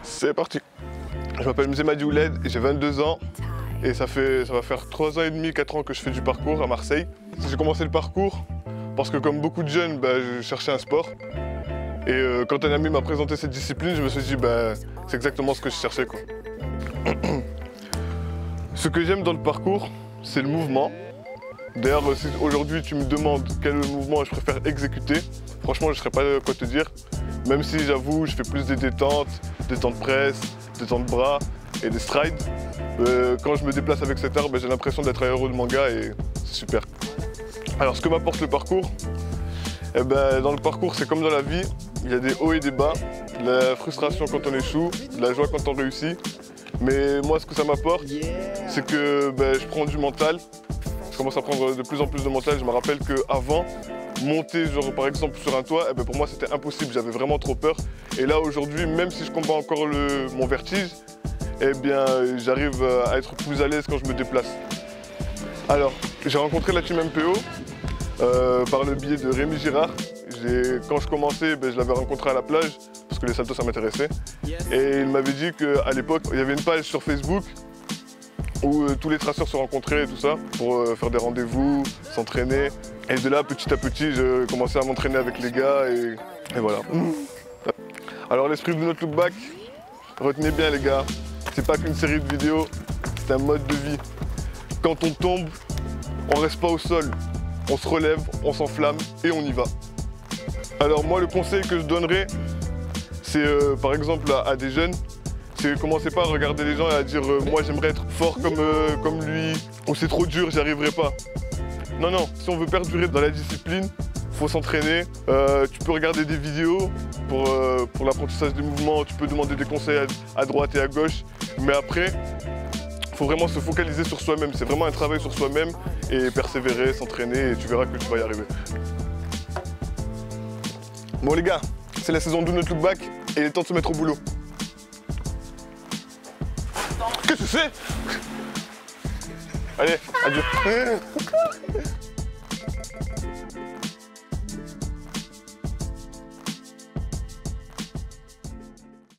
C'est parti. Je m'appelle Mzemadi Ouled et j'ai 22 ans. Et ça va faire 3 ans et demi, 4 ans que je fais du parcours à Marseille. J'ai commencé le parcours parce que comme beaucoup de jeunes, je cherchais un sport. Et quand un ami m'a présenté cette discipline, je me suis dit c'est exactement ce que je cherchais, quoi. Ce que j'aime dans le parcours, c'est le mouvement. D'ailleurs, si aujourd'hui tu me demandes quel mouvement je préfère exécuter, franchement je ne saurais pas quoi te dire. Même si j'avoue, je fais plus des détentes presse, détentes bras et des strides. Quand je me déplace avec cette arme, j'ai l'impression d'être un héros de manga et c'est super. Alors ce que m'apporte le parcours, dans le parcours c'est comme dans la vie, il y a des hauts et des bas, de la frustration quand on échoue, de la joie quand on réussit. Mais moi ce que ça m'apporte, c'est que je prends du mental, je commence à prendre de plus en plus de mental. Je me rappelle qu'avant, monter par exemple sur un toit, pour moi c'était impossible, j'avais vraiment trop peur. Et là aujourd'hui, même si je combats encore mon vertige, j'arrive à être plus à l'aise quand je me déplace. Alors, j'ai rencontré la team MPO par le biais de Rémi Girard. Quand je commençais, je l'avais rencontré à la plage parce que les saltos ça m'intéressait. Et il m'avait dit qu'à l'époque, il y avait une page sur Facebook où tous les traceurs se rencontraient et tout ça pour faire des rendez-vous, s'entraîner. Et de là, petit à petit, je commençais à m'entraîner avec les gars et voilà. Alors l'esprit de notre look back, retenez bien les gars, c'est pas qu'une série de vidéos, c'est un mode de vie. Quand on tombe, on reste pas au sol, on se relève, on s'enflamme et on y va. Alors moi le conseil que je donnerais, c'est par exemple à des jeunes, c'est commencez pas à regarder les gens et à dire moi j'aimerais être fort comme lui, ou c'est trop dur, j'y arriverai pas. Non, non, si on veut perdurer dans la discipline, faut s'entraîner. Tu peux regarder des vidéos pour l'apprentissage des mouvements, tu peux demander des conseils à droite et à gauche, mais après, il faut vraiment se focaliser sur soi-même. C'est vraiment un travail sur soi-même et persévérer, s'entraîner et tu verras que tu vas y arriver. Bon les gars, c'est la saison 2 de notre look back et il est temps de se mettre au boulot. Qu'est-ce que c'est? Allez, adieu.